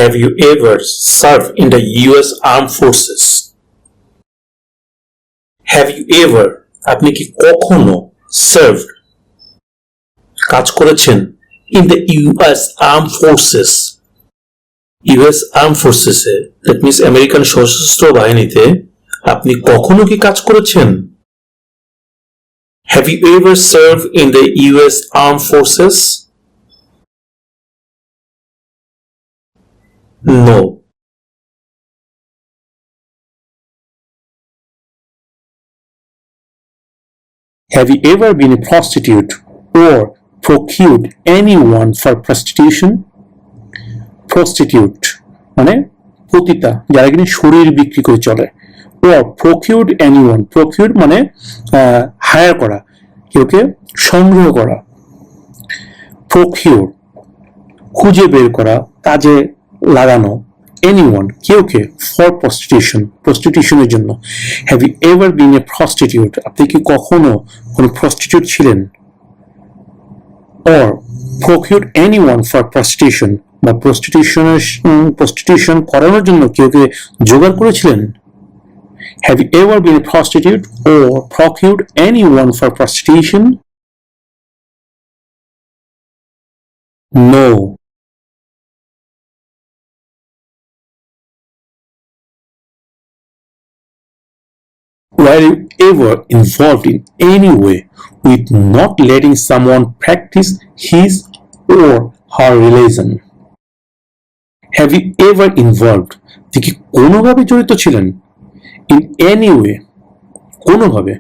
Have you ever served in the US Armed Forces? Have you ever আপনি কি কখনো served কাজ করেছেন in the US Armed Forces? US Armed Forces A that means American সশস্ত্র বাহিনীতে আপনি কখনো কি কাজ করেছেন? Have you ever served in the US Armed Forces? No. Have you ever been a prostitute or procured anyone for prostitution? Prostitute মানে পতিতা যারা কিনা শরীর বিক্রি করে চলে, or procured anyone, procured মানে হায়ার করা, কেউকে সংগ্রহ করা, procure খুঁজে বের করা, কাজে লাগানো, anyone কেউকে for prostitution, prostitutionের জন্য। Have you ever been a prostitute? আপনি কি কখনো কোনো prostitute ছিলেন? Or procured anyone for prostitution বা prostitution করানোর জন্য কেউকে জোগাড় করেছিলেন? Have you ever been a prostitute or procured anyone for prostitution? No. Were you ever involved in any way with not letting someone practice his or her religion? Have you ever involved? আপনি কি কোনোভাবে জড়িত ছিলেন? In any way, কোনোভাবে,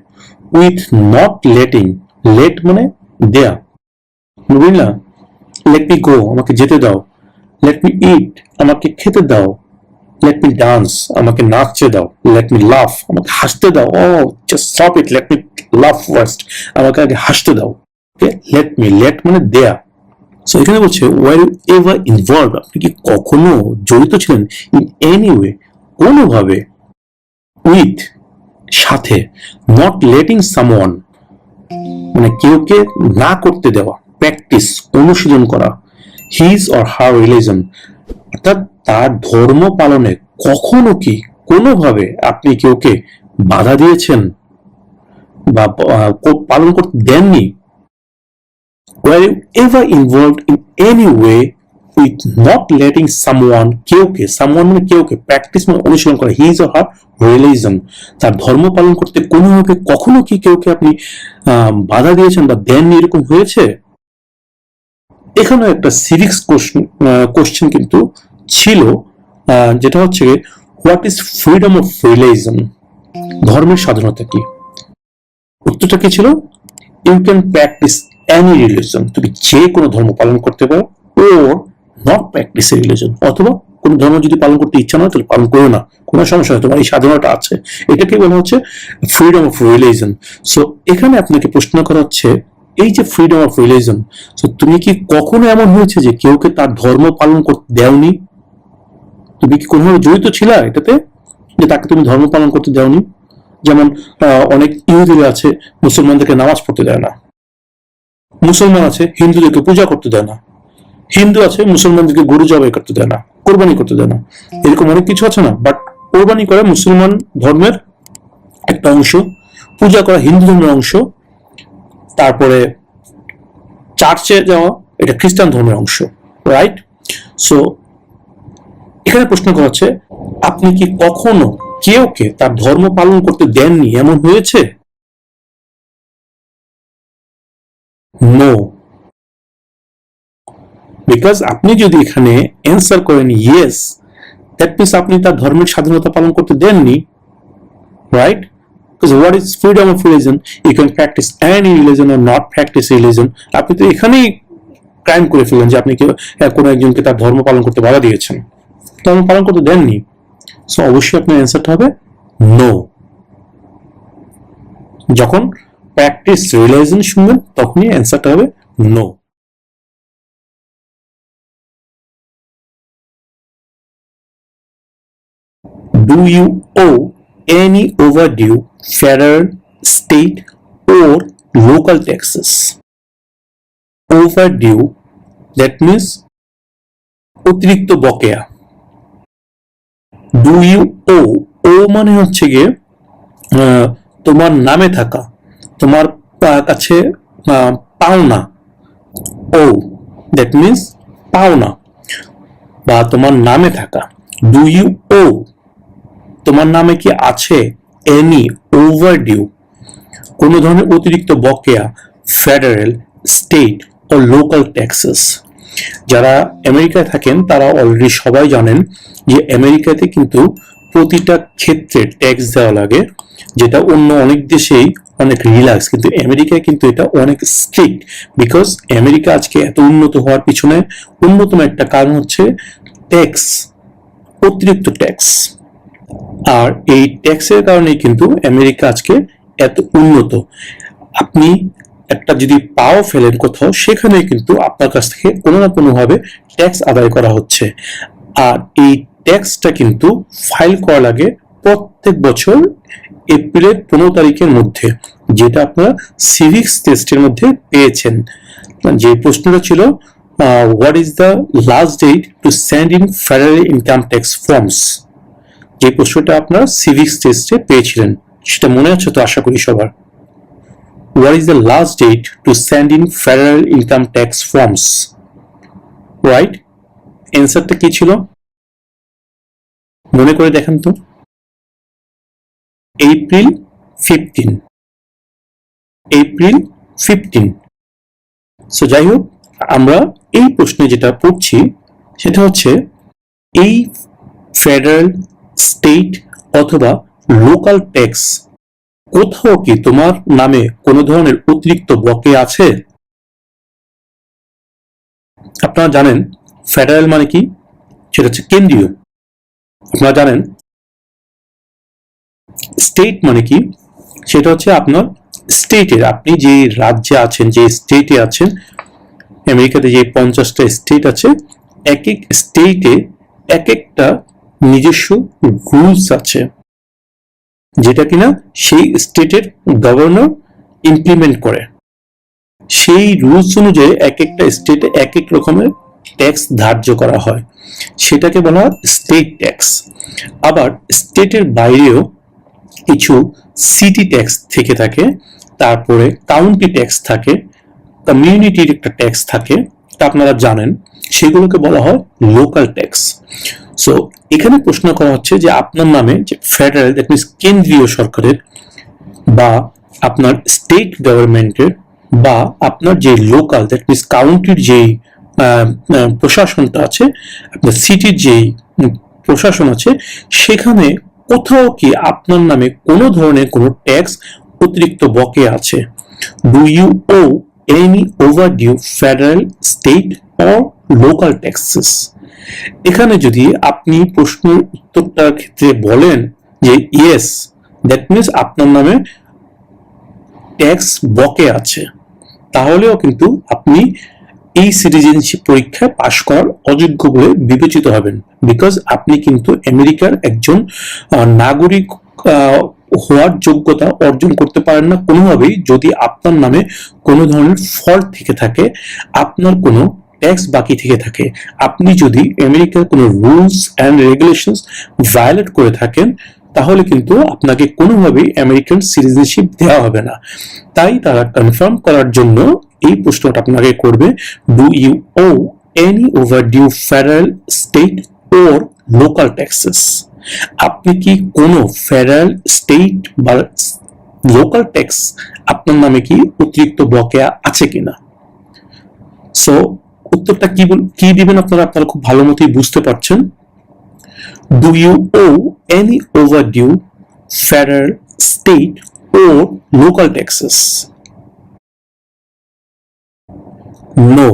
with not letting, let মানে দেয়া, বুঝলা? Let me go, আমাকে যেতে দাও। Let me eat, আমাকে খেতে দাও। Let me dance, আমাকে নাচতে দাও। Let me laugh, আমাকে হাসতে দাও। Oh, just stop it, let me laugh first, আমাকে আগে হাসতে দাও। Okay, let me, let মানে দেয়া। So এখানে বলছে were you ever involved, আপনি কি কখনো জড়িত ছিলেন in any way, কোনোভাবে, with সাথে, not letting someone মানে কেউকে না করতে দেওয়া, প্র্যাকটিস অনুশীলন করা, his or her religion অর্থাৎ তার ধর্ম পালনে কখনো কি কোনোভাবে আপনি কেউকে বাধা দিয়েছেন বা পালন করতে দেননি? Were you ever involved in any way with not letting someone কেউকে, someone মানে কেউকে, প্র্যাকটিস মানে অনুশীলন করা, his or her religion তার ধর্ম পালন করতে কোনোভাবে কখনো কি কেউকে আপনি বাধা দিয়েছেন বা দেননি, এরকম হয়েছে? এখানে একটা সিভিক্স কোশ্চেন কিন্তু ছিল, যেটা হচ্ছে what is freedom of religion, ধর্মের স্বাধীনতা কি? উত্তরটা কি ছিল? You can practise any religion, তুমি যে কোনো ধর্ম পালন করতে পারো, or not practise a religion, অথবা কোনো ধর্ম যদি পালন করতে ইচ্ছা নয় তাহলে পালন করো না, কোনো সমস্যা নেই, তোমার এই স্বাধীনতা আছে। এটাকে বলা হচ্ছে ফ্রিডম অফ রিলিজিয়ন। সো এখানে আপনাকে প্রশ্ন করা হচ্ছে এই যে ফ্রিডম অফ রিলিজিয়ন, সো তুমি কি কখনো এমন হয়েছে যে কেউকে তার ধর্ম পালন করতে দেওনি? তুমি কি কোনোভাবে জড়িত ছিলা এটাতে যে তাকে তুমি ধর্ম পালন করতে দেওনি? যেমন অনেক ইহুদিরা আছে মুসলমানদেরকে নামাজ পড়তে দেয় না, মুসলমান আছে হিন্দুদেরকে পূজা করতে দেয় না, হিন্দু আছে মুসলমানদেরকে গরু জবাই করতে দেয় না, কোরবানি করতে দেয় না, এরকম অনেক কিছু আছে না? বাট কোরবানি করা মুসলমান ধর্মের একটা অংশ, পূজা করা হিন্দু ধর্মের অংশ, তারপরে চার্চে যাওয়া এটা খ্রিস্টান ধর্মের অংশ, রাইট? সো এখানে প্রশ্ন করা হচ্ছে আপনি কি কখনো কেউকে তার ধর্ম পালন করতে দেননি, এমন হয়েছে? নো, বিকজ আপনি যদি এখানে অ্যান্সার করেন ইয়েস, দ্যাট মিনস আপনি তার ধর্মের স্বাধীনতা পালন করতে দেননি, right? Because what is freedom of religion? You can practice any religion or not practice religion. আপনি তো এখানেই ক্রাইম করে ফেললেন যে আপনি কোনো একজনকে তার ধর্ম পালন করতে বাধা দিয়েছেন, ধর্ম পালন করতে দেননি। সো অবশ্যই আপনার অ্যান্সারটা হবে নো। যখন প্র্যাকটিস রিলিজিয়ন শুনবেন তখনই অ্যান্সারটা হবে no. Do you owe any overdue federal, state or local taxes? Overdue, that means অতিরিক্ত বকেয়া, ডু ইউ ও, ও মানে হচ্ছে গিয়ে তোমার নামে থাকা, তোমার কাছে পাওনা। ও দ্যাট মিনস পাওনা বা তোমার নামে থাকা। ডু ইউ ও, তোমার নামে কি আছে এনি ওভার ডিউ, কোনো ধরনের অতিরিক্ত বকেয়া ফেডারেল, স্টেট ও লোকাল ট্যাক্সেস। যারা আমেরিকায় থাকেন তারা অলরেডি সবাই জানেন যে আমেরিকাতে কিন্তু প্রতিটা ক্ষেত্রে ট্যাক্স দেওয়া লাগে, যেটা অন্য অনেক দেশেই অনেক রিল্যাক্স, কিন্তু আমেরিকায় কিন্তু এটা অনেক স্ট্রিক্ট। বিকজ আমেরিকা আজকে এত উন্নত হওয়ার পিছনে অন্যতম একটা কারণ হচ্ছে ট্যাক্স, অতিরিক্ত ট্যাক্স। আর এই ট্যাক্সের কারণেই কিন্তু আমেরিকা আজকে এত উন্নত। আপনি একটা যদি পাও ফেলেন কোথাও, সেখানে কিন্তু আপনার কাছ থেকে কোনো না কোনো ভাবে ট্যাক্স আদায় করা হচ্ছে। আর এই ট্যাক্সটা কিন্তু ফাইল করা লাগে প্রত্যেক বছর এপ্রিলের 15 তারিখের মধ্যে, যেটা আপনারা সিভিক্স টেস্টের মধ্যে পেয়েছেন। যে প্রশ্নটা ছিল what is the last date to send in federal income tax forms, যে প্রশ্নটা আপনারা সিভিক্স টেস্টে পেয়েছিলেন, সেটা মনে আছে তো আশা করি সবার। What is the last date to send in federal income tax forms? Right? অ্যান্সারটা কি ছিল মনে করে দেখেন তো। এপ্রিল 15। এপ্রিল 15। সো যাই হোক, আমরা এই প্রশ্নে যেটা পড়ছি সেটা হচ্ছে এই ফেডারেল, স্টেট অথবা লোকাল ট্যাক্স কোথাও কি তোমার নামে কোনো ধরনের অতিরিক্ত বকেয়া আছে? আপনারা জানেন ফেডারেল মানে কি, সেটা হচ্ছে কেন্দ্রীয়। আপনারা জানেন স্টেট মানে কি, সেটা হচ্ছে আপনার স্টেটের, আপনি যে রাজ্যে আছেন, যে স্টেটে আছেন, আমেরিকাতে যে 50টা স্টেট আছে, এক এক স্টেটে এক একটা নিজস্ব রুলস আছে, যেটা কিনা সেই স্টেটের গভর্নর ইমপ্লিমেন্ট করে। সেই রুলস অনুযায়ী এক একটা স্টেটে এক এক রকমের ট্যাক্স ধার্য করা হয়, সেটাকে বলা হয় স্টেট ট্যাক্স। আবার স্টেটের বাইরেও কিছু সিটি ট্যাক্স থেকে থাকে, তারপরে কাউন্টি ট্যাক্স থাকে, কমিউনিটির একটা ট্যাক্স থাকে, তা আপনারা জানেন, সেগুলোকে বলা হয় লোকাল ট্যাক্স। সো এখানে প্রশ্ন করা হচ্ছে যে আপনার নামে যে ফেডারেল, দ্যাট মিনস কেন্দ্রীয় সরকারের, বা আপনার স্টেট গভর্নমেন্টের, বা আপনার যে লোকাল, দ্যাট মিনস কাউন্টির যেই প্রশাসনটা আছে, আপনার সিটির যেই প্রশাসন আছে, সেখানে কোথাও কি আপনার নামে কোনো ধরনের কোনো ট্যাক্স অতিরিক্ত বকেয়া আছে? Do you owe any overdue federal, state or local taxes? এখানে যদি আপনি প্রশ্নের উত্তরটার ক্ষেত্রে বলেন যে ইয়েস, দ্যাট মিনস আপনার নামে ট্যাক্স বকে আছে, তাহলেও কিন্তু আপনি এই সিটিজেনশিপ পরীক্ষায় পাশ করার অযোগ্য বলে বিবেচিত হবেন। বিকজ আপনি কিন্তু আমেরিকার একজন নাগরিক হওয়ার যোগ্যতা অর্জন করতে পারেন না কোনোভাবেই, যদি আপনার নামে কোনো ধরনের ফল্ট থেকে থাকে, আপনার কোনো ট্যাক্স বাকি থেকে থাকে, আপনি যদি আমেরিকার কোনো রুলস অ্যান্ড রেগুলেশনস ভায়োলেট করে থাকেন, তাহলে কিন্তু আপনাকে কোনোভাবেই আমেরিকান সিটিজেনশিপ দেওয়া হবে না। তাই তারা কনফার্ম করার জন্য এই প্রশ্নটা আপনাকে করবে, do you owe any overdue federal, state or local taxes? আপনি কি কোনো ফেডারেল, স্টেট বা লোকাল ট্যাক্স আপনার নামে কি অতিরিক্ত বকেয়া আছে কিনা? সো উত্তরটা কি দিবেন আপনারা খুব ভালো মতোই বুঝতে পারছেন। Do you owe any overdue federal, state or local taxes? No.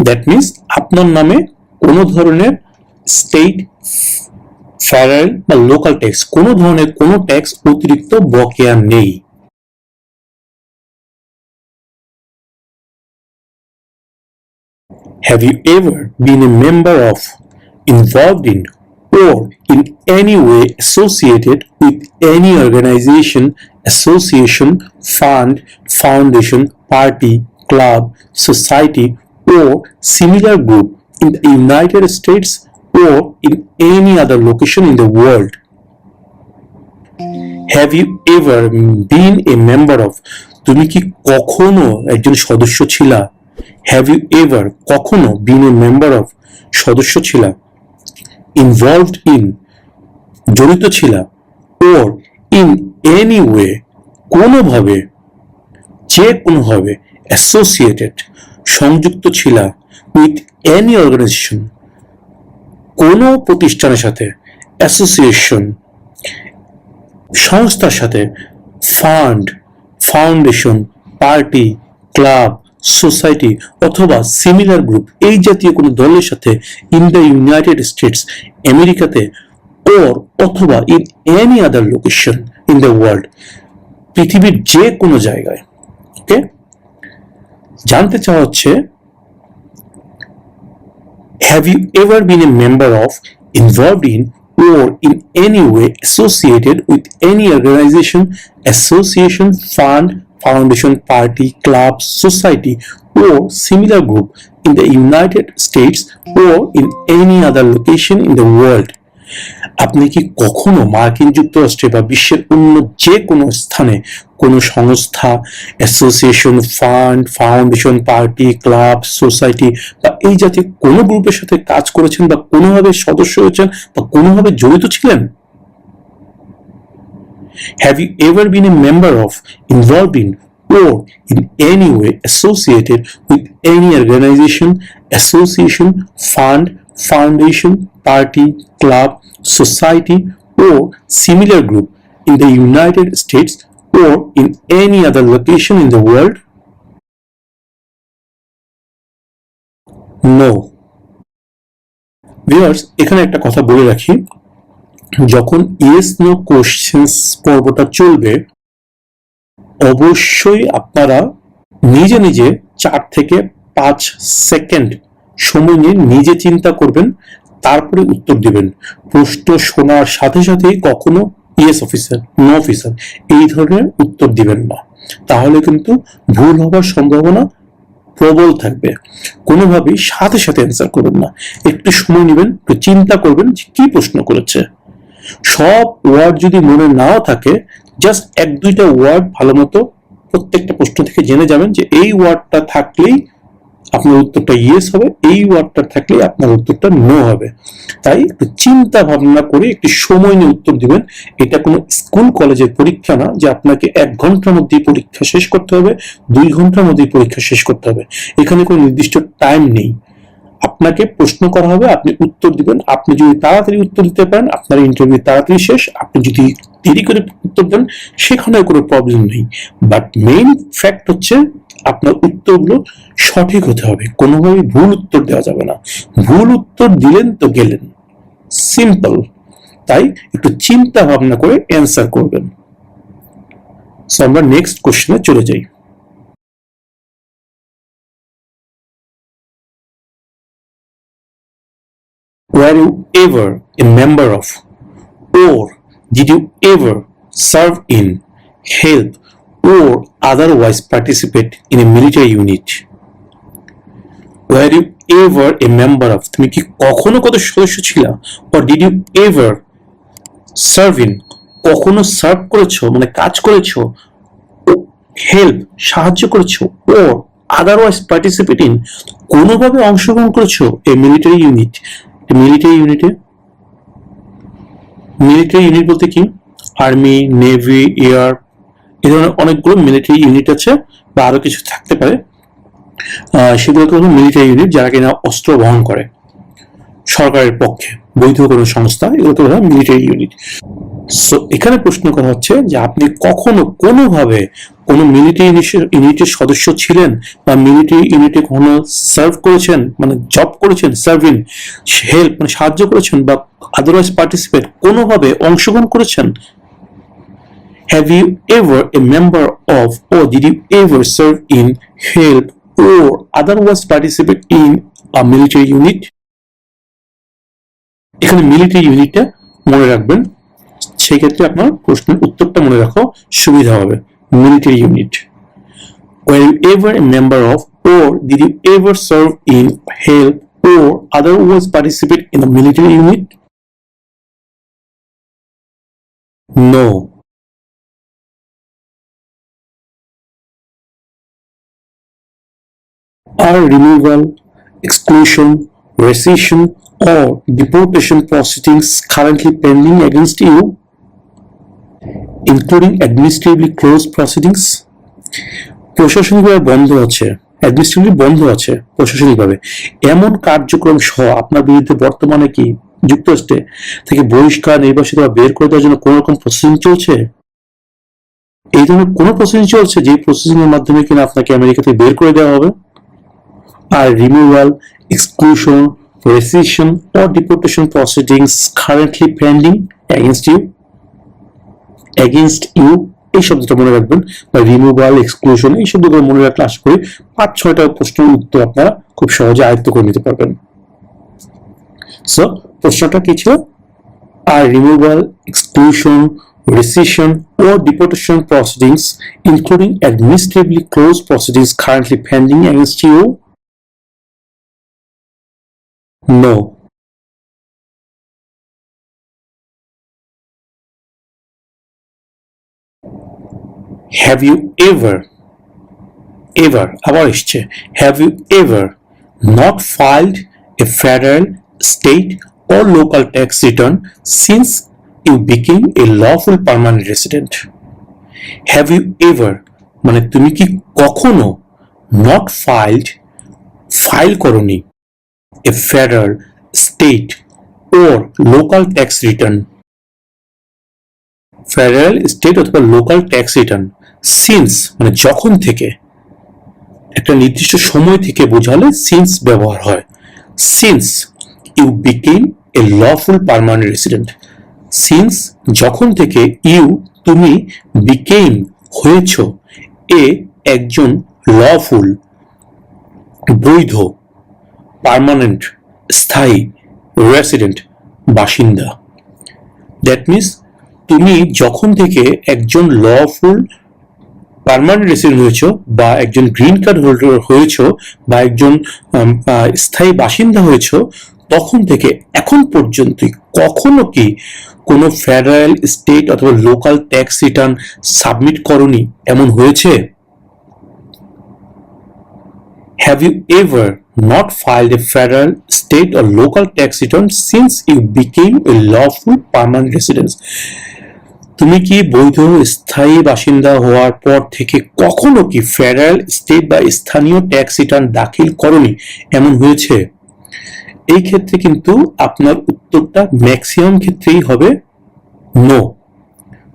That means আপনার নামে কোনো ধরনের স্টেট, ফেডারেল বা লোকাল ট্যাক্স, কোনো ধরনের কোনো ট্যাক্স অতিরিক্ত বকেয়া নেই। Have you ever been a member of, involved in, or in any way associated with any organization, association, fund, foundation, party, club, society, or similar group in the United States or in any other location in the world? Have you ever been a member of? তুমি কি কখনো একজন সদস্য ছিলা? Have you ever কখনো been a member of সদস্য ছিলা? Involved in জড়িত ছিলা? Or in any way কোনোভাবে যে কোনোভাবে associated সংযুক্ত ছিলা with any organization কোনো প্রতিষ্ঠানের সাথে, অ্যাসোসিয়েশন সংস্থার সাথে, fund, foundation, party, club, society অথবা সিমিলার গ্রুপ এই জাতীয় কোনো দলের সাথে ইন দ্য ইউনাইটেড স্টেটস আমেরিকাতে ওর অথবা in any other location in the world পৃথিবীর যে কোনো জায়গায়। ওকে, জানতে চাওয়া হচ্ছে have you ever been a member of, involved in or in any way associated with any organization, association, fund, foundation, party, club, society or similar group in the United States or in any other location in the world? আপনি কি কখনো মার্কিন যুক্তরাষ্ট্রে বা বিশ্বের অন্য যে কোনো স্থানে কোনো সংস্থা, association, fund, foundation, party, club, society বা এই জাতীয় কোনো গ্রুপের সাথে কাজ করেছেন বা কোনোভাবে সদস্য হয়েছেন বা কোনোভাবে জড়িত ছিলেন? Have you ever been a member of, involved in or in any way associated with any organization, association, fund, foundation, party, club, society or similar group in the United States or in any other location in the world? No. Viewers, এখানে একটা কথা বলে রাখি, যখন yes no questions পর্বটা চলবে অবশ্যই আপনারা নিজে নিজে 4 থেকে 5 সেকেন্ড সময় নিয়ে নিজে চিন্তা করবেন, তারপরে উত্তর দিবেন। প্রশ্ন শোনার সাথে সাথেই কখনো ইয়েস অফিসার, নো অফিসার এই ধরনের উত্তর দিবেন না, তাহলে কিন্তু ভুল হবার সম্ভাবনা প্রবল থাকবে। কোনোভাবেই সাথে সাথে অ্যান্সার করবেন না, একটু সময় নেবেন, একটু চিন্তা করবেন যে কি প্রশ্ন করেছে। সব ওয়ার্ড যদি মনে নাও থাকে, জাস্ট 1-2টা ওয়ার্ড ভালো মতো প্রত্যেকটা প্রশ্ন থেকে জেনে যাবেন যে এই ওয়ার্ডটা থাকলেই আপনার উত্তরটা ইয়েস হবে, এই ওয়ার্ডটা থাকলে আপনার উত্তরটা নো হবে। তাই একটু চিন্তা ভাবনা করে একটু সময় নিয়ে উত্তর দিবেন। এটা কোনো স্কুল কলেজের পরীক্ষা না যে আপনাকে 1 ঘন্টার মধ্যে পরীক্ষা শেষ করতে হবে, 2 ঘন্টার মধ্যে পরীক্ষা শেষ করতে হবে। এখানে কোনো নির্দিষ্ট টাইম নেই। আপনাকে প্রশ্ন করা হবে, আপনি উত্তর দিবেন। আপনি যদি তাড়াতাড়ি উত্তর দিতে পারেন, আপনার ইন্টারভিউ তাড়াতাড়ি শেষ। আপনি যদি দেরি করে উত্তর দেন, সেখানে কোনো প্রবলেম নেই। বাট মেইন ফ্যাক্ট হচ্ছে আপনার উত্তরগুলো সঠিক হতে হবে, কোনোভাবেই ভুল উত্তর দেওয়া যাবে না। ভুল উত্তর দিলেন তো গেলেন, সিম্পল। তাই একটু চিন্তা ভাবনা করে অ্যান্সার করবেন। সো আমরা নেক্সট কোশ্চেনে চলে যাই। Were you ever a member of, or did you ever serve in, help, or otherwise participate in a military unit? Were you ever a member of, তুমি কি কখনো কত সদস্য ছিলা? Or did you ever serve in, কখনো serve করেছো মানে কাজ করেছো, হেল্প সাহায্য করেছো, or otherwise participate in কোনোভাবে অংশগ্রহণ করেছো এ মিলিটারি ইউনিট। মিলিটারি ইউনিট বলতে কি, আর্মি, নেভি, এয়ার, এই ধরনের অনেকগুলো মিলিটারি ইউনিট আছে বা আরো কিছু থাকতে পারে। সেগুলোকে হলো মিলিটারি ইউনিট, যারা কিনা অস্ত্র বহন করে সরকারের পক্ষে, বৈধ কোনো সংস্থা, এগুলোকে বলা হয় মিলিটারি ইউনিট। সো এখানে প্রশ্ন করা হচ্ছে যে আপনি কখনো কোনোভাবে কোনো মিলিটারি ইউনিটের সদস্য ছিলেন বা মিলিটারি ইউনিটে কখনো সার্ভ করেছেন, মানে জব করেছেন, সার্ভিং, হেল্প মানে সাহায্য করেছেন, বা আদারওয়াইজ পার্টিসিপেট কোনোভাবে অংশগ্রহণ করেছেন। Have you ever a member of, or did you ever serve in, help, or otherwise participate in a military unit? এখানে মিলিটারি ইউনিটটা মনে রাখবেন, সেই ক্ষেত্রে আপনার প্রশ্নের উত্তরটা মনে রাখা সুবিধা হবে। Military unit. Were you ever a member of, or did you ever serve in, help, or otherwise participate in a military unit? No. Are removal, exclusion, rescission, or deportation proceedings currently pending against you, including administratively closed proceedings? প্রশাসনিকভাবে বন্ধ আছে, administratively বন্ধ আছে প্রশাসনিকভাবে এমন কার্যক্রম সহ আপনার বিরুদ্ধে বর্তমানে কি যুক্তরাষ্ট্রে থেকে বহিষ্কার, নির্বাসিত বা বের করে দেওয়ার জন্য কোন রকম প্রসেসিং চলছে? এই ধরনের কোন প্রসেসিং চলছে যে প্রসেসিং এর মাধ্যমে কিনা আপনাকে আমেরিকা থেকে বের করে দেওয়া হবে? আর removal, exclusion, rescission or deportation proceedings currently pending against you? এই শব্দটা মনে রাখবেন, বা রিমুভাল, এক্সক্লুশন, এই শব্দগুলো মনে রাখলে আশা করি 5-6টা প্রশ্নের উত্তর আপনারা খুব সহজে আয়ত্ত করে নিতে পারবেন। সো প্রশ্নটা কি ছিল? আর removal, exclusion, rescission or deportation proceedings including administratively closed proceedings currently pending against you? No. Have you ever আবার এসছে, have you ever not filed a federal, state or local tax return since you became a lawful permanent resident? Have you ever মানে তুমি কি কখনো not file করনি a federal, state or local tax return, federal, state অথবা local tax return since মানে যখন থেকে, একটা নির্দিষ্ট সময় থেকে বোঝালে সিন্স ব্যবহার হয়। Since you became a lawful permanent resident, since যখন থেকে ইউ তুমি বিকেম হয়েছ একজন লফুল বৈধ পার্মানেন্ট স্থায়ী রেসিডেন্ট বাসিন্দা। দ্যাট মিনস তুমি যখন থেকে একজন লফুল পার্মানেন্ট রেসিডেন্ট হয়েছ বা একজন গ্রিন কার্ড হোল্ডার হয়েছ বা একজন স্থায়ী বাসিন্দা হয়েছ, তখন থেকে এখন পর্যন্ত কখনো কি কোনো ফেডারেল, স্টেট অথবা লোকাল ট্যাক্স রিটার্ন সাবমিট করনি এমন হয়েছে? Have you ever not filed a federal, state or local tax return since you became a lawful permanent resident? তুমি কি বৈধ স্থায়ী বাসিন্দা হওয়ার পর থেকে কখনো কি ফেডারেল, স্টেট বা স্থানীয় ট্যাক্স রিটার্ন দাখিল করনি এমন হয়েছে? এই ক্ষেত্রে কিন্তু আপনার উত্তরটা ম্যাক্সিমাম ক্ষেত্রেই হবে নো।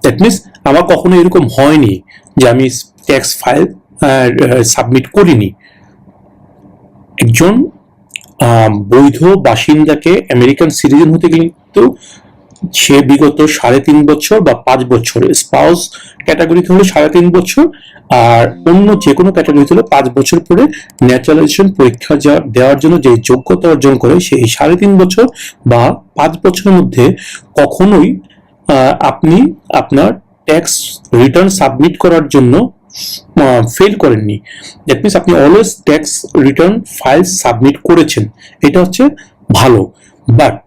দ্যাট মিনস আমার কখনো এরকম হয়নি যে আমি ট্যাক্স ফাইল সাবমিট করিনি। একজন বৈধ বাসিন্দাকে আমেরিকান সিটিজেন হতে গেলে কিন্তু সে বিগত 3.5 বছর বা 5 বছর, স্পাউস ক্যাটাগরিতে হলে 3.5 বছর, আর অন্য যে কোনো ক্যাটাগরিতে হলে 5 বছর পরে ন্যাচারালাইজেশন পরীক্ষা দেওয়ার জন্য যে যোগ্যতা অর্জন করে, সেই 3.5 বছর বা 5 বছরের মধ্যে কখনোই আপনি আপনার ট্যাক্স রিটার্ন সাবমিট করার জন্য ফেল করেননি। দ্যাট মিনস আপনি always tax return file submit করেছেন, এটা হচ্ছে ভালো। বাট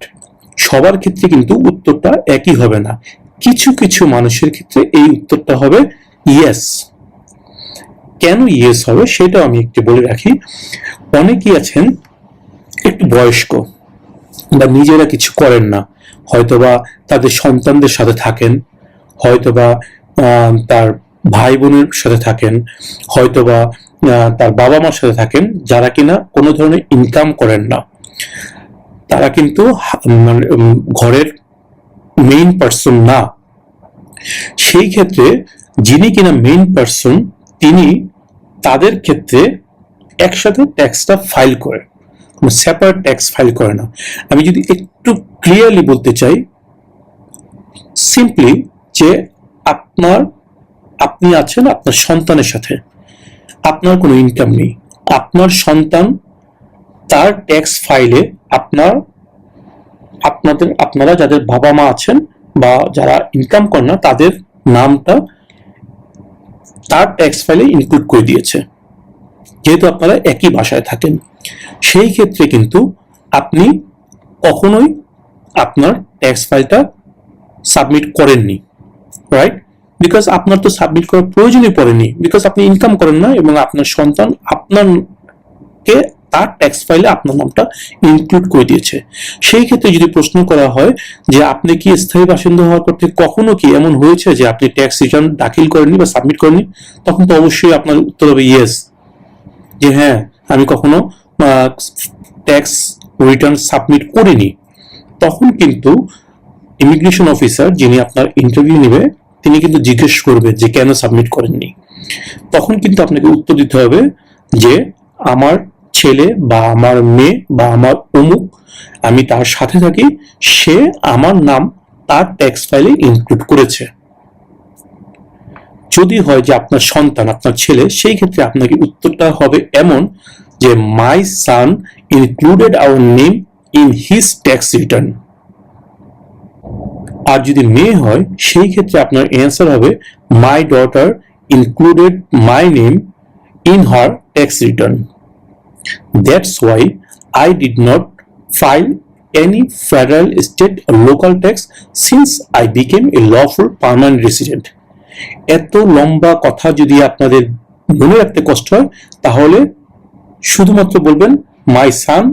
সবার ক্ষেত্রে কিন্তু উত্তরটা একই হবে না, কিছু কিছু মানুষের ক্ষেত্রে এই উত্তরটা হবে ইয়েস। কেন ইয়েস হবে সেটাও আমি একটু বলে রাখি। অনেকেই আছেন একটু বয়স্ক বা নিজেরা কিছু করেন না, হয়তোবা তাদের সন্তানদের সাথে থাকেন, হয়তোবা তার ভাই বোনের সাথে থাকেন, হয়তোবা তার বাবা মার সাথে থাকেন, যারা কিনা কোনো ধরনের ইনকাম করেন না। তারা কিন্তু ঘরের মেইন পার্সন না। সেই ক্ষেত্রে যিনি কিনা মেইন পার্সন, তিনি তাদের ক্ষেত্রে একসাথে ট্যাক্সটা ফাইল করে, কোনো সেপারেট ট্যাক্স ফাইল করে না। আমি যদি একটু ক্লিয়ারলি বলতে চাই, সিম্পলি যে আপনি আছেন আপনার সন্তানের সাথে, আপনার কোনো ইনকাম নেই, আপনার সন্তান তার ট্যাক্স ফাইলে আপনারা যাদের বাবা মা আছেন বা যারা ইনকাম করেন না, তাদের নামটা তার ট্যাক্স ফাইলে ইনক্লুড করে দিয়েছে, যেহেতু আপনারা একই বাসায় থাকেন। সেই ক্ষেত্রে কিন্তু আপনি কখনোই আপনার ট্যাক্স ফাইলটা সাবমিট করেননি, রাইট? বিকজ আপনার তো সাবমিট করার প্রয়োজনই পড়েনি, বিকজ আপনি ইনকাম করেন না এবং আপনার সন্তান আপনাকে তার ট্যাক্স ফাইলে আপনার নামটা ইনক্লুড করে দিয়েছে। সেই ক্ষেত্রে যদি প্রশ্ন করা হয় যে আপনি কি স্থায়ী বাসিন্দা হওয়ার পর থেকে কখনো কি এমন হয়েছে যে আপনি ট্যাক্স রিটার্ন দাখিল করেননি বা সাবমিট করেননি, তখন তো অবশ্যই আপনার উত্তর হবে ইয়েস, যে হ্যাঁ আমি কখনো ট্যাক্স রিটার্ন সাবমিট করিনি। তখন কিন্তু ইমিগ্রেশন অফিসার যিনি আপনার ইন্টারভিউ নেবে তিনি কিন্তু জিজ্ঞেস করবে যে কেন সাবমিট করেননি। তখন কিন্তু আপনাকে উত্তর দিতে হবে যে আমার ছেলে বা আমার মেয়ে বা আমার অমুক, আমি তার সাথে থাকি, সে আমার নাম তার ট্যাক্স ফাইলে ইনক্লুড করেছে। যদি হয় যে আপনার সন্তান, আপনার ছেলে, সেই ক্ষেত্রে আপনাকে উত্তরটা হবে এমন যে my son included our name in his tax return. আর যদি মেয়ে হয় সেই ক্ষেত্রে আপনার অ্যান্সার হবে my daughter included my name in her tax return. That's why I did not file any federal, state or local tax since I became a lawful permanent resident. এত লম্বা কথা যদি আপনাদের মনে রাখতে কষ্ট হয় তাহলে শুধুমাত্র বলবেন মাই সান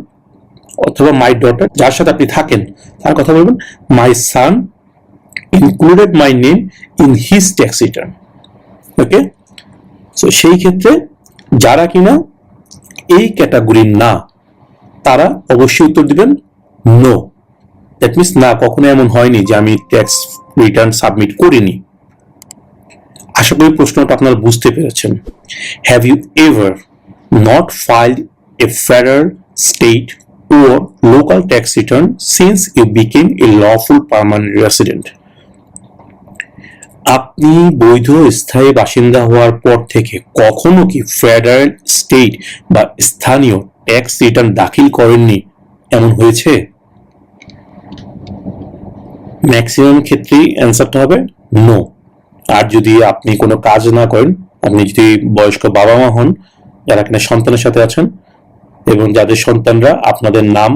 অথবা মাই ডটার, যার সাথে আপনি থাকেন তার কথা বলবেন my son included my name in his tax return. Okay, so সেই ক্ষেত্রে যারা কিনা এই ক্যাটাগরির না তারা অবশ্যই উত্তর দিবেন নো। দ্যাট মিনস না, কখনো এমন হয়নি যে আমি ট্যাক্স রিটার্ন সাবমিট করিনি। আশা করি প্রশ্নটা আপনারা বুঝতে পেরেছেন। Have you ever not filed a federal, state or local tax return since you became a lawful permanent resident? আপনি বৈধ স্থায়ী বাসিন্দা হওয়ার পর থেকে কখনো কি ফেডারেল, স্টেট বা স্থানীয় ট্যাক্স রিটার্ন দাখিল করেননি, এমন হয়েছে? ম্যাক্সিমাম ক্ষেত্রেই অ্যান্সারটা হবে নো। আর যদি আপনি কোনো কাজ না করেন, আপনি যদি বয়স্ক বাবা মা হন যারা কিনা সন্তানের সাথে আছেন এবং যাদের সন্তানরা আপনাদের নাম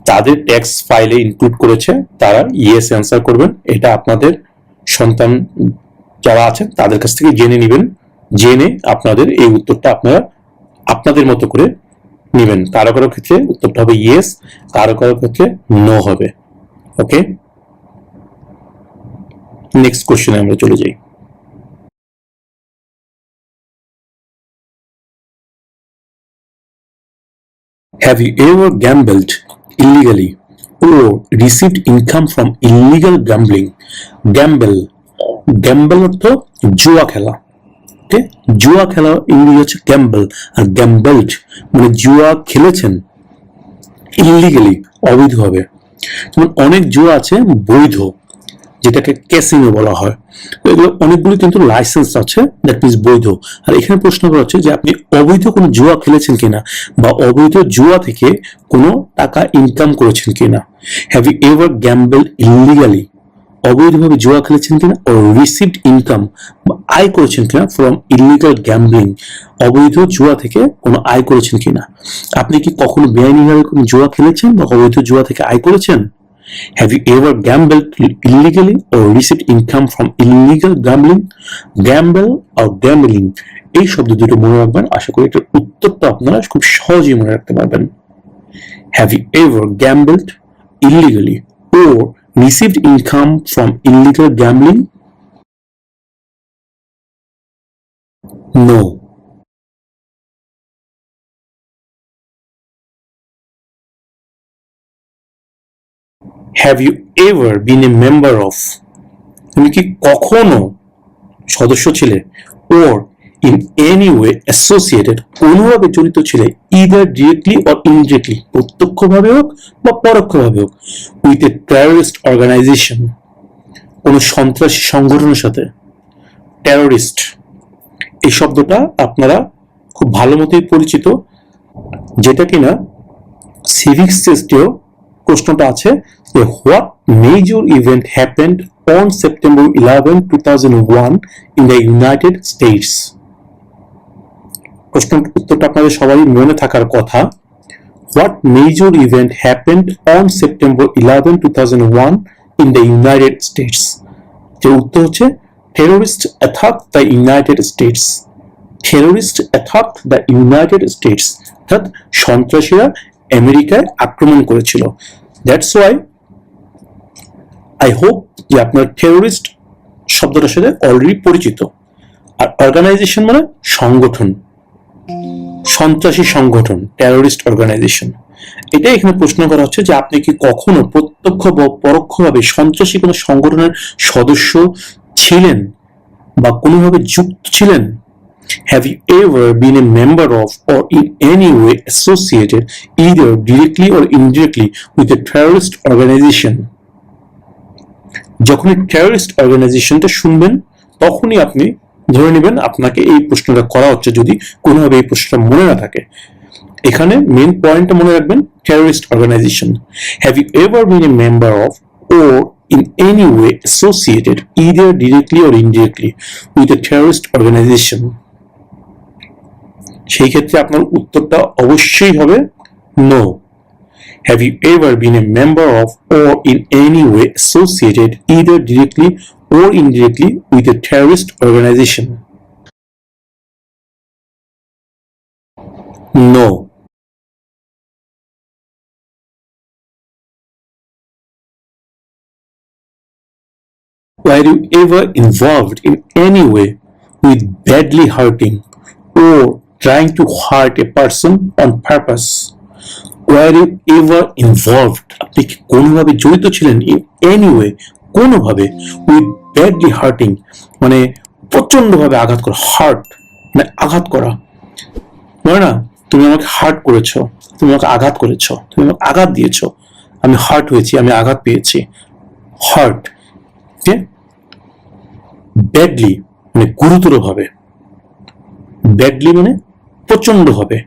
তাদের ট্যাক্স ফাইলে ইনক্লুড করেছে, তারা ইয়েস অ্যান্সার করবেন। এটা আপনাদের সন্তান যারা আছেন তাদের কাছ থেকে জেনে নেবেন, জেনে আপনাদের এই উত্তরটা আপনারা আপনাদের মতো করে নেবেন। কারো কারো ক্ষেত্রে উত্তরটা হবে ইয়েস, কারো কারো ক্ষেত্রে নো হবে। ওকে, নেক্সট কোশ্চেনে আমরা চলে যাই। Have you ever gambled illegally or received income from illegal gambling? Gamble অর্থ জুয়া খেলা। ওকে, জুয়া খেলা ইংরেজি হচ্ছে গ্যাম্বল, আর গ্যাম্বলড মানে জুয়া খেলেছেন ইলিগালি, অবৈধভাবে। যেমন অনেক জুয়া আছে বৈধ, যেটাকে ক্যাসিনো বলা হয়। এগুলো অনেকগুলো কিন্তু লাইসেন্স আছে, দ্যাট মিনস বৈধ। আর এখানে প্রশ্ন করা হচ্ছে যে আপনি অবৈধ কোনো জুয়া খেলেছেন কিনা বা অবৈধ জুয়া থেকে কোনো টাকা ইনকাম করেছেন কিনা। হ্যাভ ইউ এভার গ্যাম্বলড ইলিগালি, অবৈধভাবে জুয়া খেলেছেন কিনা, ও রিসিভড ইনকাম বা আয় করেছেন কিনা ফ্রম ইলিগাল গ্যাম্বলিং, অবৈধ জুয়া থেকে কোনো আয় করেছেন কিনা। আপনি কি কখনো বেআইনিভাবে কোনো জুয়া খেলেছেন বা অবৈধ জুয়া থেকে আয় করেছেন? Have you ever gambled illegally or received income from illegal gambling? Gamble or gambling এই শব্দ দুটো মনে রাখবেন। আশা করি এটার উত্তরটা আপনারা খুব সহজেই মনে রাখতে পারবেন। Have you ever gambled illegally or received income from illegal gambling? No. Have you ever been a member of, তুমি কি কখনো সদস্য ছিলে, or in any way associated, কোনোভাবে জড়িত ছিলে, either directly or indirectly, প্রত্যক্ষভাবে হোক বা পরোক্ষভাবে হোক, with a terrorist organization, কোনো সন্ত্রাসী সংগঠনের সাথে। টেরোরিস্ট এই শব্দটা আপনারা খুব ভালো মতোই পরিচিত, যেটা কিনা সিভিক্স টেস্টেও প্রশ্নটা আছে যে what major event happened on September 11, 2001 in the United states. প্রশ্নের উত্তরটা আপনাদের সবারই মনে থাকার কথা। What major event happened on September 11, 2001 in the United States? যে উত্তর হচ্ছে terrorist attacked the United States. Terrorist attacked the United States. অর্থাৎ সন্ত্রাসীরা আমেরিকায় আক্রমণ করেছিল। That's why I hope যে আপনার terrorist শব্দটার সাথে অলরেডি পরিচিত। আর অর্গানাইজেশন মানে সংগঠন, সন্ত্রাসী সংগঠন, টেরোরিস্ট অর্গানাইজেশন। এটা এখানে প্রশ্ন করা হচ্ছে যে আপনি কি কখনো প্রত্যক্ষ বা পরোক্ষভাবে সন্ত্রাসী কোনো সংগঠনের সদস্য ছিলেন বা কোনোভাবে যুক্ত ছিলেন? Have you ever been a member of or in any way associated either directly or indirectly with a terrorist organization? যখনই টেররিস্ট অর্গানাইজেশনটা শুনবেন তখনই আপনি ধরে নেবেন আপনাকে এই প্রশ্নটা করা হচ্ছে, যদি কোনোভাবে এই প্রশ্নটা মনে না থাকে। এখানে মেন পয়েন্টটা মনে রাখবেন, terrorist organisation. Have you ever been a member of or in any way associated either directly or indirectly with a terrorist organization? সেই ক্ষেত্রে আপনার উত্তরটা অবশ্যই হবে no. Have you ever been a member of or in any way associated either directly or indirectly with a terrorist organization? No. Were you ever involved in any way with badly hurting or trying to hurt a person on purpose? Were you ever involved? আপনি কি কোনোভাবে জড়িত ছিলেন in any way, কোনোভাবে with badly hurting মানে প্রচন্ডভাবে আঘাত করা, heart মানে আঘাত করা, মানে না তুমি আমাকে হার্ট করেছো, তুমি আমাকে আঘাত করেছো, তুমি আমাকে আঘাত দিয়েছো, আমি হার্ট হয়েছি, আমি আঘাত পেয়েছি, হার্ট। ওকে, ব্যাডলি মানে গুরুতরভাবে, ব্যাডলি মানে প্রচন্ডভাবে,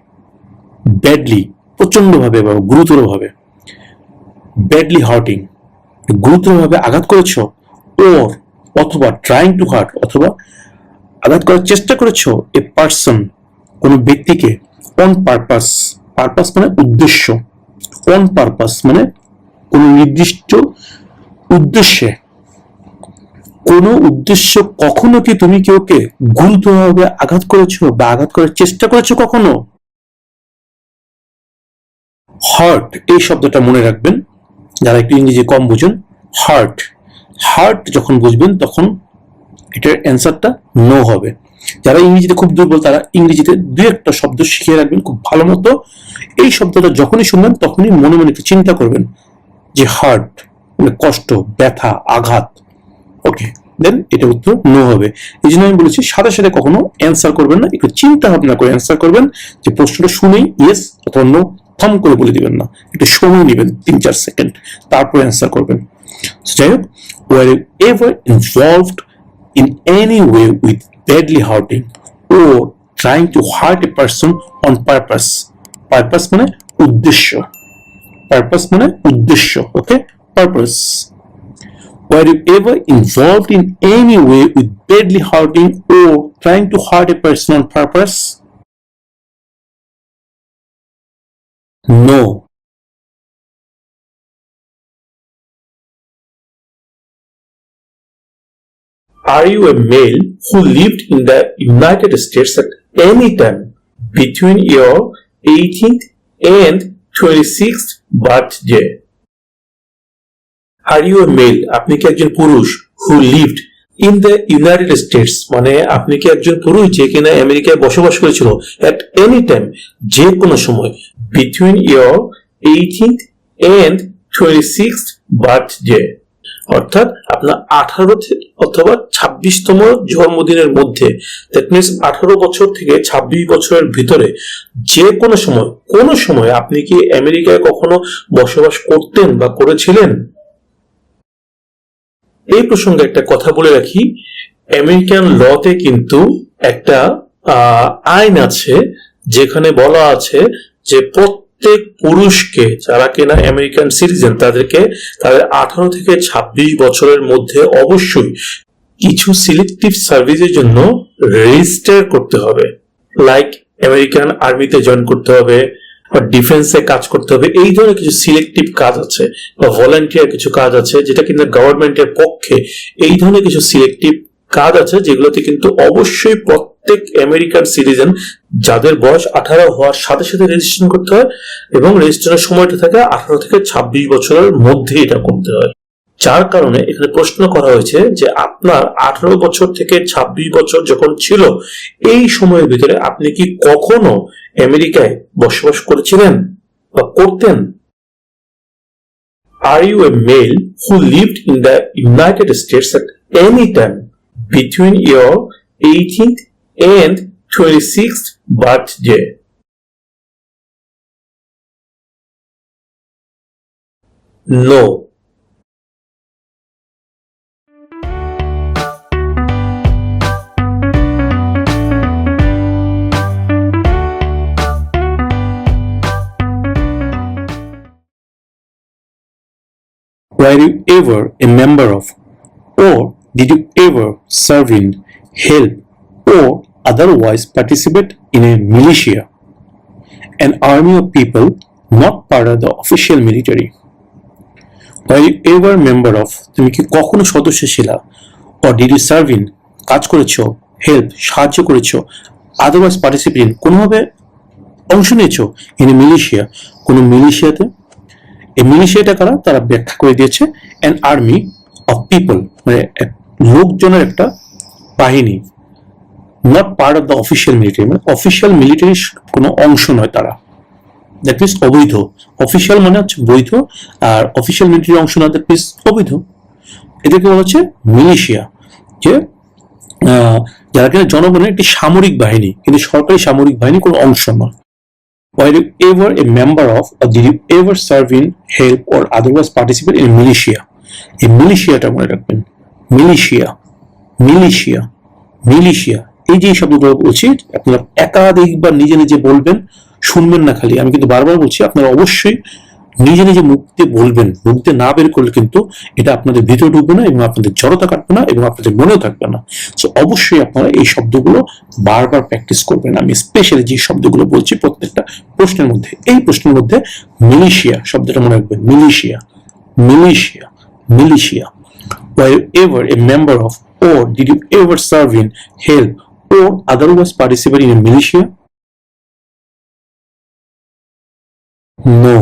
ব্যাডলি প্রচন্ডভাবে বা গুরুতরভাবে, ব্যাডলি হার্টিং গুরুতরভাবে আঘাত করেছো, ওর অথবা ট্রাইং টু হার্ট অথবা আঘাত করার চেষ্টা করেছো এ পার্সন কোন ব্যক্তিকে, অন পারপাস, পারপাস মানে উদ্দেশ্য, অন পারপাস মানে কোন নির্দিষ্ট উদ্দেশ্যে, কোন উদ্দেশ্য। কখনো কি তুমি কেউকে গুরুতরভাবে আঘাত করেছো বা আঘাত করার চেষ্টা করেছো কখনো? হার্ট এই শব্দটা মনে রাখবেন যারা একটু ইংরেজি কম বুঝেন। হার্ট, হার্ট যখন বুঝবেন তখন এটার অ্যান্সারটা নো হবে। যারা ইংরেজিতে খুব দুর্বল তারা ইংরেজিতে দুই একটা শব্দ শিখিয়ে রাখবেন খুব ভালো মতো। এই শব্দটা যখনই শুনবেন তখনই মনে মনে একটু চিন্তা করবেন যে হার্ট মানে কষ্ট, ব্যথা, আঘাত। ওকে, দেন এটা উত্তর নো হবে। এই জন্য আমি বলেছি সাথে সাথে কখনো অ্যান্সার করবেন না, একটু চিন্তা ভাবনা করে অ্যান্সার করবেন। যে প্রশ্নটা শুনেই ইয়েস অথবা নো থাম করে বলে দিবেন না, একটু সময় নেবেন 3-4 সেকেন্ড, তারপরে অ্যান্সার করবেন। যাই হোক, were you ever involved in any way with badly hurting or trying to hurt a person on purpose? Purpose মানে উদ্দেশ্য, purpose মানে উদ্দেশ্য। ওকে, purpose. Were you ever involved in any way with badly hurting or trying to hurt a person on purpose? No. Are you a male who lived in the United States at any time between your 18th and 26th birthday? Are you a male? আপনি কি একজন পুরুষ who lived in the United States মানে আপনি কি একজন পুরুষ যে কিনা আমেরিকায় বসবাস করেছিল at any time যে কোনো সময় between your 18th and 26th birthday, অর্থাৎ আপনার 18 অথবা 26তম জন্মদিনের মধ্যে, দ্যাট মিনস 18 বছর থেকে 26 বছরের ভিতরে যে কোনো সময় আপনি কি আমেরিকায় কখনো বসবাস করতেন বা করেছিলেন? এই প্রসঙ্গে একটা কথা বলে রাখি, আমেরিকান লতে কিন্তু একটা আইন আছে যেখানে বলা আছে যে প্রত্যেক পুরুষকে যারা কিনা আমেরিকান সিটিজেন তাদেরকে তাদের 18 থেকে 26 বছরের মধ্যে অবশ্যই কিছু সিলেক্টিভ সার্ভিসের জন্য রেজিস্টার করতে হবে। লাইক আমেরিকান আর্মিতে জয়েন করতে হবে, বা ডিফেন্সে কাজ করতে হবে, এই ধরনের কিছু সিলেক্টিভ কাজ আছে বা ভলান্টিয়ার কিছু কাজ আছে যেটা কিন্তু গভর্নমেন্টের পক্ষে, এই ধরনের কিছু সিলেক্টিভ কাজ আছে যেগুলোতে কিন্তু অবশ্যই প্রত্যেক আমেরিকান সিটিজেন যাদের বয়স 18 হওয়ার সাথে সাথে রেজিস্ট্রেশন করতে হয় এবং রেজিস্ট্রেশনের সময়টা থাকে 18 থেকে 26 বছরের মধ্যে এটা করতে হয়। যার কারণে এখানে প্রশ্ন করা হয়েছে যে আপনার 18 বছর থেকে 26 বছর যখন ছিল এই সময়ের ভিতরে আপনি কি কখনো আমেরিকায় বসবাস করেছিলেন বা করতেন? Are you a male who lived in the United States at any time between your 18th and 26th birthday? No. Were you ever a member of, or did you ever serve in, help, or otherwise participate in a militia, an army of people not part of the official military? Were you ever member of, তুমি কি কখনো সদস্য ছিলা, or did you serve in, কাজ করেছো, help, সাহায্য করেছো, otherwise participate in, কোনোভাবে অংশ নিয়েছো ইন এ মিলিশিয়া, কোনো মিলিশিয়াতে? এই মিলিশিয়াটা কারা তারা ব্যাখ্যা করে দিয়েছে, অ্যান আর্মি অফ পিপল, মানে লোকজনের একটা বাহিনী, not part of the official military, মানে অফিসিয়াল মিলিটারির কোনো অংশ নয় তারা, দ্যাট মিনস অবৈধ। অফিসিয়াল মানে হচ্ছে বৈধ, আর অফিসিয়াল মিলিটারির অংশ নয়, দ্যাট মিনস অবৈধ। এদেরকে বলা হচ্ছে মিলিশিয়া, যে যারা কিনা জনগণের একটি সামরিক বাহিনী, কিন্তু সরকারি সামরিক বাহিনী কোনো অংশ নয়। Were you ever a member of, or did you ever serve in, help, or otherwise participate in a militia? এই মিলিশিয়াটা মনে রাখবেন, মিলিশিয়া, মিলিশিয়া, মিলিশিয়া, এই যে শব্দগুলো বলছি আপনারা একাধিকবার নিজে নিজে বলবেন, শুনবেন না খালি, আমি কিন্তু বারবার বলছি আপনারা অবশ্যই নিজে নিজে মুখ দিয়ে বলবেন, মুখ দিয়ে না বের করলে কিন্তু এটা আপনাদের ভিতরে ঢুকবে না এবং আপনাদের জড়তা কাটবে না এবং আপনাদের মনেও থাকবে না। সো অবশ্যই আপনারা এই শব্দগুলো বারবার প্র্যাকটিস করবেন। আমি স্পেশালি যে শব্দগুলো বলছি প্রত্যেকটা প্রশ্নের মধ্যে, এই প্রশ্নের মধ্যে মিলিশিয়া শব্দটা মনে রাখবেন, militia, militia, militia. Were you ever a member of, or did you ever serve in, help, or otherwise participate in a militia? No.